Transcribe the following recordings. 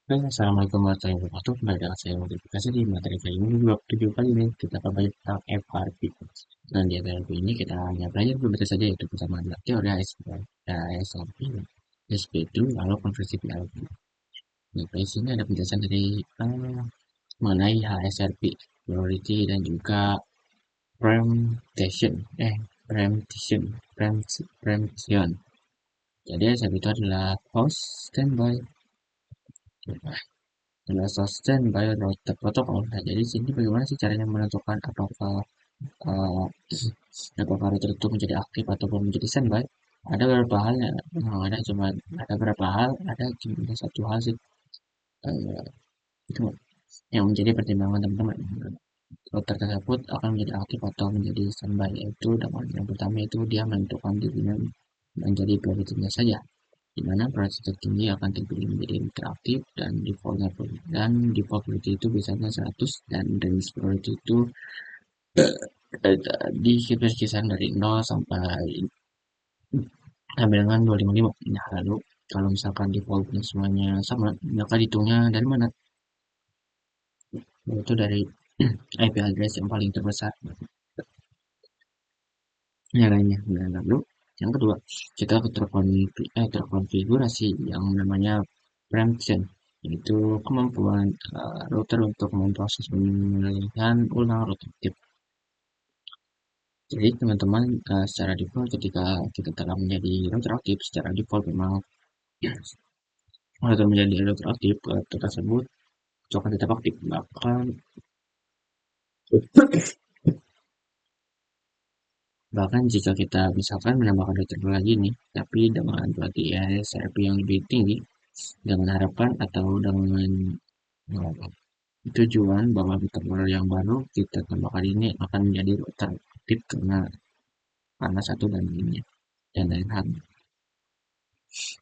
Hai, Assalamualaikum warahmatullahi wabarakatuh. Kembali dengan saya modifikasi di materi kali ini 27 kali ini kita akan belajar tentang FRP. Dan di FRP ini kita hanya belajar beberapa saja, yaitu pertama adalah teori ASRP, SP2, lalu konversi PLP. Nah, di sini ada penjelasan dari mengenai HSRP, priority dan juga preemption, preemption, preemption. Jadi SRP itu adalah host standby adalah standby router protokol. Nah, jadi sini bagaimana sih caranya menentukan uh, apakah router itu menjadi aktif ataupun menjadi standby? Ada beberapa hal ya, ada beberapa hal, ada cuma satu hal sih uh, itu yang menjadi pertimbangan teman-teman. Router tersebut akan menjadi aktif atau menjadi standby, yaitu dengan yang pertama itu dia menentukan dirinya menjadi prioritasnya saja, di mana prioritas tertinggi akan terpilih menjadi interaktif dan default priority itu biasanya 100 dan range priority itu di kisaran dari 0 sampai dengan 255. Nah, lalu kalau misalkan defaultnya semuanya sama, maka dihitungnya dari mana? Yaitu dari IP address yang paling terbesar lainnya. Nah, lalu yang kedua, kita terkonfigurasi yang namanya preemption, yaitu kemampuan router untuk memproses pemilihan ulang router tip. Jadi teman-teman, secara default ketika kita telah menjadi router aktif, secara default memang router menjadi router aktif, tersebut akan tetap aktif. Bahkan jika kita misalkan menambahkan router lagi nih, tapi dengan berarti SRP yang lebih tinggi, dengan harapan atau dengan eh, tujuan bahwa router yang baru kita tambahkan ini akan menjadi router aktif karena satu dan lainnya dan lain hal.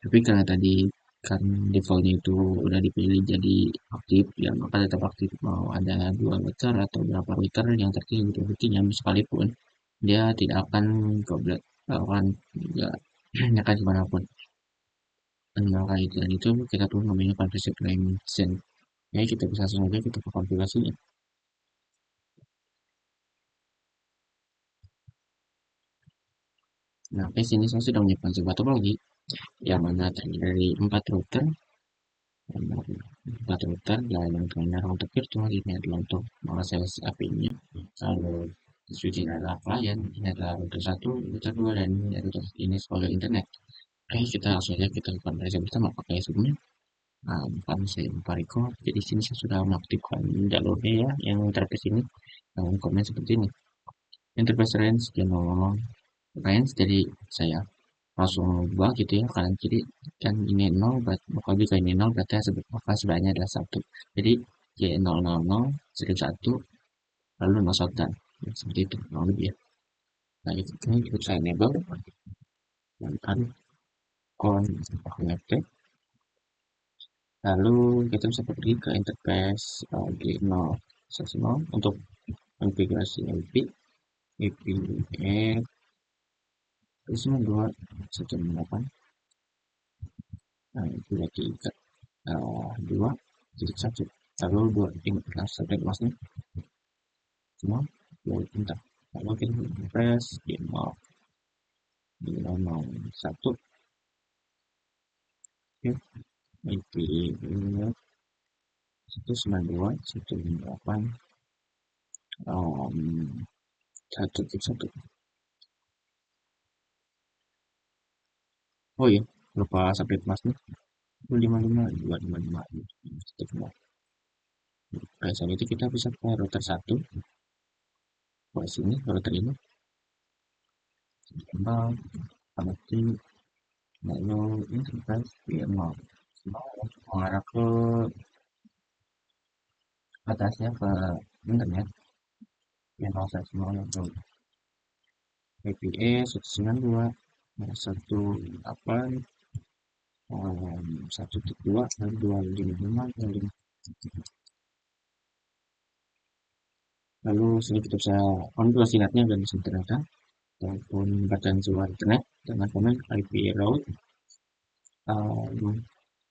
Tapi karena tadi kan defaultnya itu udah dipilih jadi aktif, ya maka tetap aktif mau ada dua router atau berapa router yang tertinggi priority-nya sekalipun dia tidak akan goblet akan juga akan dimanapun. Dan maka itu dan itu kita perlu namanya konversi preemption. Ya kita bisa langsung aja kita ke konfigurasinya. Nah, di sini saya sudah menyiapkan sebuah topologi yang mana terdiri dari empat router dan yang terakhir untuk virtual ini adalah untuk mengakses API-nya. Lalu switching adalah klien, ini adalah router satu, router dua, dan ini router ini sebagai internet. Oke, kita langsung aja kita lakukan belajar bersama pakai sebelumnya. Nah, bukan saya buka record. Jadi sini saya sudah mengaktifkan jalurnya ya, yang interface ini, yang komen seperti ini. Interface range range dari saya langsung buat gitu ya kanan kiri, kan ini 0 berarti maka jika ini 0 berarti maka sebenarnya adalah satu. Jadi Y000 strip 1 lalu 01 dan seperti itu kurang lebih ya. Nah itu ini cukup saya enable dan kan connected, lalu kita bisa pergi ke interface G010 untuk konfigurasi IP IP semua 2 168. Nah itu berarti dua titik satu, lalu dua tingkat sampai luasnya semua dua bintang. Lalu kita press di mau satu, oke, IP 192.168 satu titik satu. Oh iya, lupa sampai kelasnya 255 titik nol. Pada saat itu kita bisa ke router satu, ke sini router ini kembang connecting, lalu interface VMware mengarah ke atasnya ke internet yang saya semua untuk VPE 192.168 1.2 dan 255 lalu sini kita bisa konfigurasi netnya dan bisa ternyata ataupun badan seluruh internet dengan komen IP route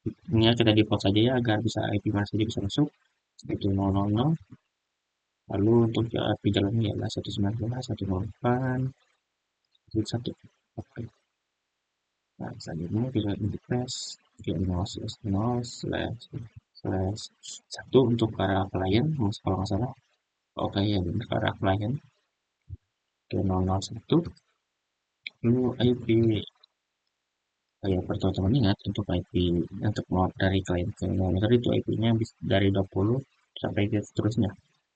Ini kita default saja ya agar bisa IP mana saja bisa masuk. Itu 000. Lalu untuk IP jalannya adalah 192.168.1. Oke. Nah, selanjutnya kita interface ke 0/0/1 untuk para klien, kalau nggak salah. Oke ya, benar para klien ke 001. Lalu IP, kayak perlu teman-teman ingat untuk IP untuk mau dari klien ke monitor itu IP-nya dari 20 sampai ke seterusnya.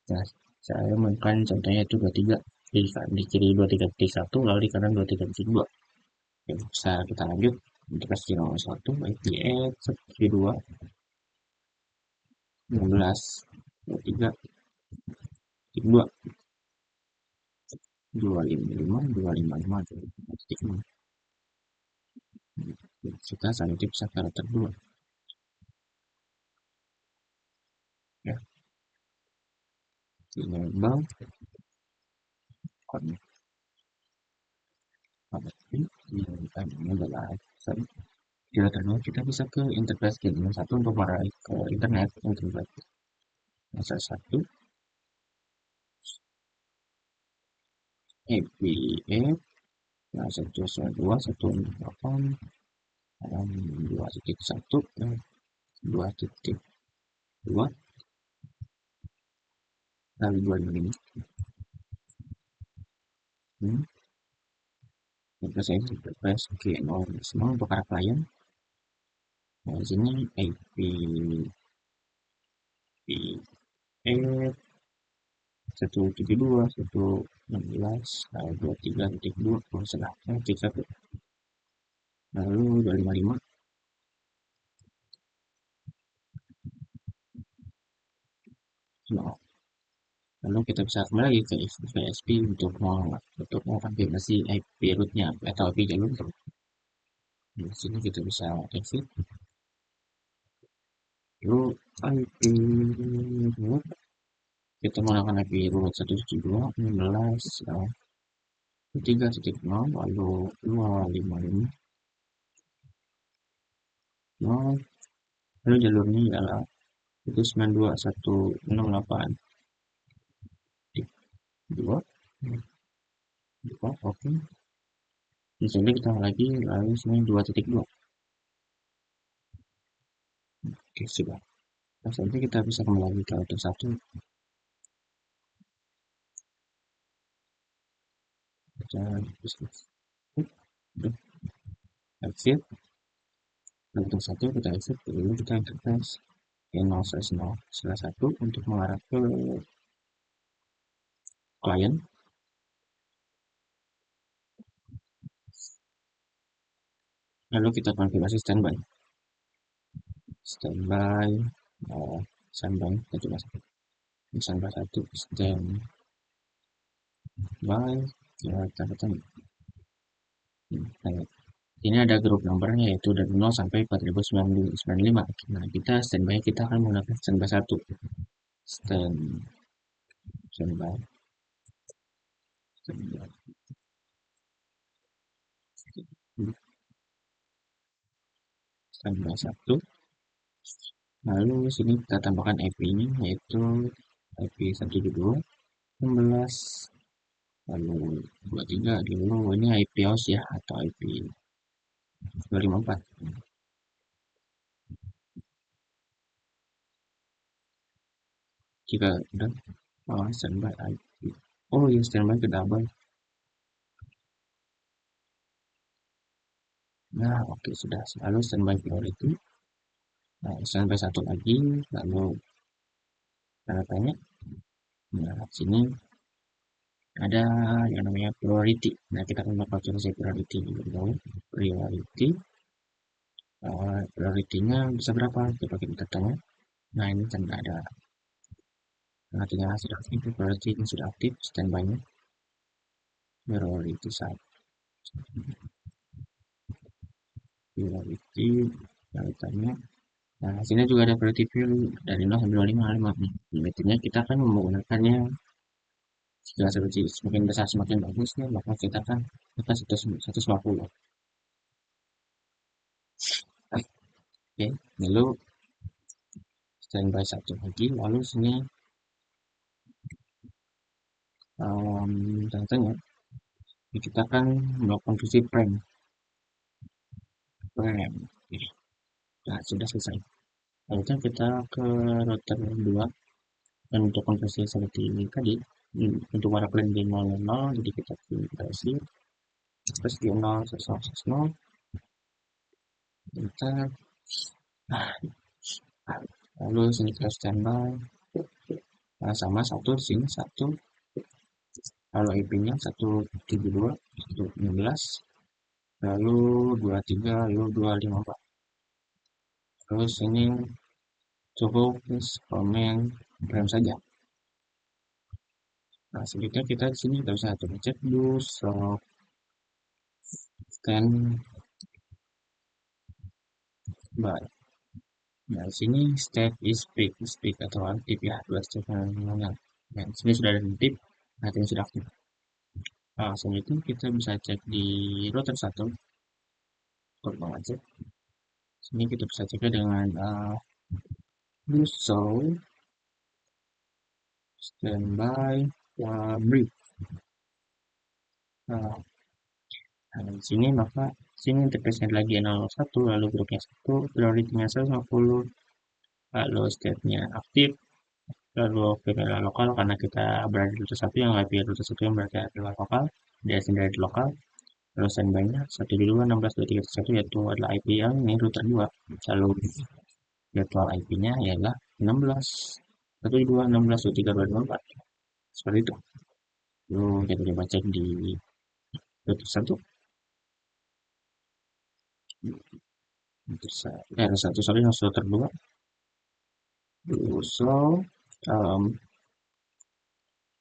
Nah, saya mainkan contohnya itu 23 di kiri 23.1 lalu di kanan 23.2. Oke, bisa kita lanjut untuk versi 01 IP kedua 16 23 2 255 255 255. Kita selanjutnya bisa karakter 2 ya, enable connect ini adalah kita terus kita bisa ke interface game yang satu untuk meraih ke internet internet yang satu APF nah 192.168 2.1 2.2 lalu 25 ini interface interface oke nol semua untuk para klien. Nah di sini APF 172 116 23.2 kalau salah cek satu lalu 255. Nah, lalu kita bisa kembali lagi ke VSP untuk mengkonfirmasi IP rootnya atau IP jalur. Di sini kita bisa exit. Lalu IP root kita menggunakan IP root 172.16.3.0 lalu 255.0 lalu jalurnya adalah itu 92.168.2 oke. Di sini kita lagi lalu sini 2.2. Oke, sudah. Nah, selanjutnya kita bisa kembali lagi ke auto 1. Kita bisa exit. Untuk satu kita exit, lalu kita interface ke 0/0/1 untuk mengarah ke klien. Lalu kita konfigurasi standby. Standby, standby, kita coba standby 1, standby, ya kita ketemu. Ini ada grup nomornya yaitu dari 0 sampai 4095. Nah, kita standby kita akan menggunakan standby 1. Standby standby standby 1. Lalu sini kita tambahkan IP-nya yaitu IP 172 16 lalu 23 dulu ini IP host ya atau IP 254. Jika udah standby IP. Oh ya standby ke double. Nah oke sudah. Lalu standby priority. Nah standby satu lagi lalu tanda tanya. Nah sini ada yang namanya priority. Nah kita akan melakukan priority dulu. Priority priority-nya bisa berapa? Coba kita tanya. Nah ini kan ada artinya sudah aktif, priority ini sudah aktif, standby-nya priority satu, priority kaitannya. Nah sini juga ada priority value dari 0 sampai 25 nih. Limitnya kita akan menggunakannya jika seperti semakin besar semakin bagus nih, maka kita akan kita 150. Oke, lalu standby satu lagi, lalu sini contohnya kita akan melakukan fungsi prem. Oke, nah sudah selesai. Lalu kita ke router 2 dan untuk konversi seperti ini tadi untuk warna plan di 000, jadi kita konversi terus di 0 0 kita lalu sini kita standby. Nah, sama satu di sini satu, lalu IP-nya 172.116, lalu 23, lalu 254. Terus ini cukup komen rem saja. Nah, selanjutnya kita di sini kita bisa coba cek dulu standby. Nah, di sini state is speak atau aktif ya, dua step yang. Nah, di sini sudah ada tip, nah ini sudah aktif. Nah, selanjutnya kita bisa cek di router 1, klik cek. Sini kita bisa cek dengan do show standby brief. Nah, di sini maka sini interface-nya lagi 001, lalu grupnya 1, priority-nya 150, lalu state-nya aktif, lalu VPN lokal karena kita berada di router 1 yang IP router 1 yang berada di lokal, dari lokal. Lalu standby-nya 172.16.23.1 yaitu adalah IP yang ini router 2. Lalu jadwal IP-nya ialah 16 172.16.23.224. Seperti itu. Lalu kita coba cek di router 1. Router 1 sorry, router 2. So,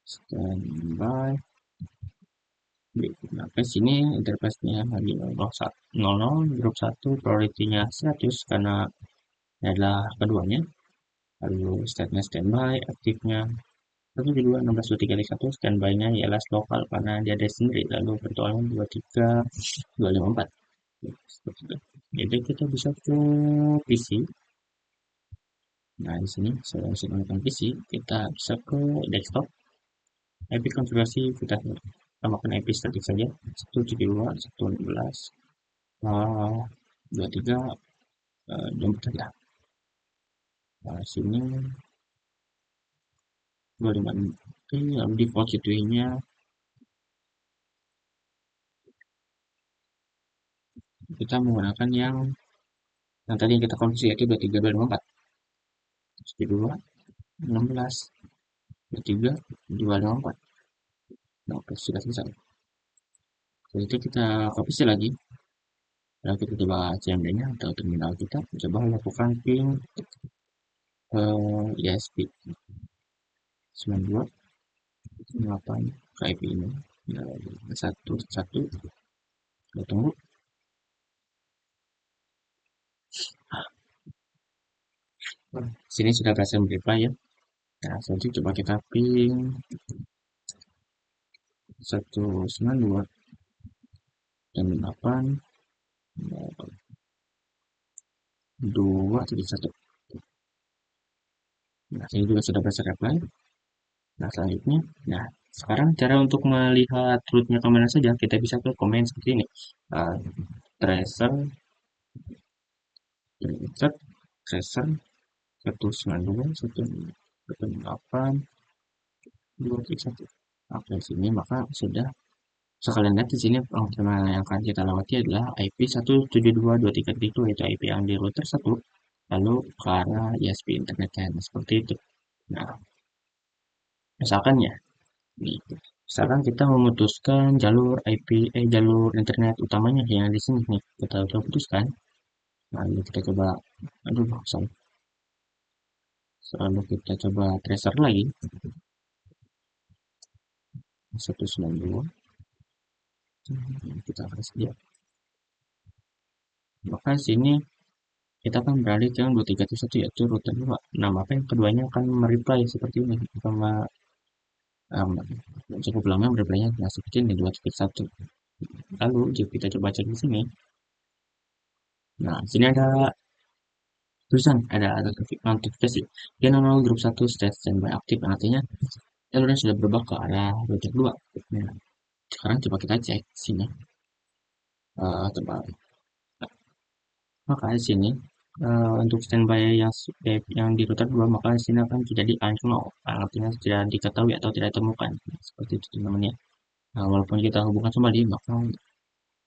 standby. Nah, ke sini interface-nya lagi 00, grup 1, priority-nya 100 karena adalah keduanya. Lalu state-nya standby, aktifnya 172.16.23.1, standby-nya ialah lokal karena dia ada sendiri. Lalu virtualnya 23.254. Jadi kita bisa ke PC. Nah, di sini saya bisa menggunakan PC, kita bisa ke desktop. IP konfigurasi kita tambahkan IP statik saja 172.116, 23, 24 saja. Nah, sini 25. Oke, lalu default gateway-nya kita menggunakan yang tadi yang kita konversi yaitu 23, 24. 2, 16, 23, 254. Nah, oke, sudah selesai. Jadi itu kita kopisi lagi. Lalu kita coba CMD-nya atau terminal kita. Coba lakukan ping ISP 92 8 ke IP ini. Nah, satu kita tunggu. Sini sudah berhasil reply ya. Nah, selanjutnya coba kita ping 192 dan 8 2.1. Nah, sini juga sudah berhasil reply. Nah, selanjutnya, nah sekarang cara untuk melihat rootnya kemana saja, kita bisa ke komen seperti ini. Tracer, tracer 192, 128, 2.1. Oke, sini maka sudah sekalian lihat di sini yang akan kita lewati adalah IP 172.233 yaitu IP yang di router 1 lalu ke arah ISP internetnya seperti itu. Nah, misalkan ya, nih, misalkan kita memutuskan jalur IP jalur internet utamanya yang di sini nih kita udah putuskan. Nah, ini kita coba, aduh, sorry. Lalu kita coba tracer lagi 192. Kita kasih dia. Maka sini kita akan beralih ke yang 23.1 yaitu router 2. Nah, maka yang keduanya akan mereply seperti ini sama cukup lama mereply-nya nah, seperti ini 2.1. Lalu jika kita coba cek di sini. Nah, sini ada Tulisan ada notifikasi. Channel grup satu standby aktif, artinya jalurnya sudah berubah ke arah router 2. Nah, sekarang coba kita cek sini. Coba maka di sini untuk standby yang di router 2 maka di sini akan tidak di unknown, artinya tidak diketahui atau tidak ditemukan. Seperti itu namanya. Nah, walaupun kita hubungkan kembali, maka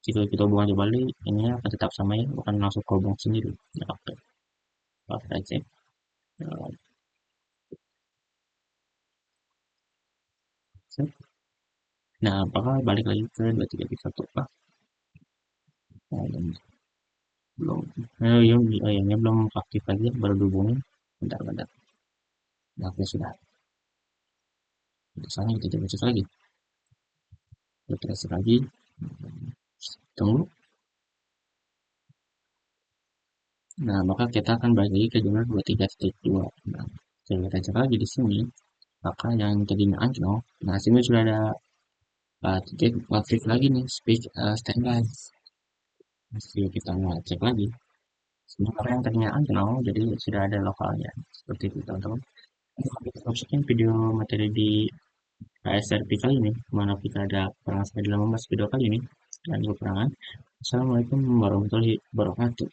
jika kita hubungan kembali, ini akan tetap sama ya, bukan langsung kehubung sendiri. Ya, oke, kita cek. Eh, Nah, apakah balik lagi ke 2331 Pak? Nah, belum. Yang belum aktif lagi, baru dihubungin. Bentar-bentar. Nah, oke, sudah. Misalnya kita coba cek lagi. Kita cek lagi. Tunggu. Nah, maka kita akan balik lagi ke jurnal 23.2. Nah, coba kita cek lagi di sini. Maka yang tadinya anjlok, nah sini sudah ada titik aktif lagi nih, standby. Masih kita mau cek lagi. Sementara yang tadinya anjlok, jadi sudah ada lokalnya. Seperti itu, teman-teman. Kita masukin video materi di KSRP kali ini, mana kita ada perangan sampai dalam membahas video kali ini. Dan kekurangan. Assalamualaikum warahmatullahi wabarakatuh.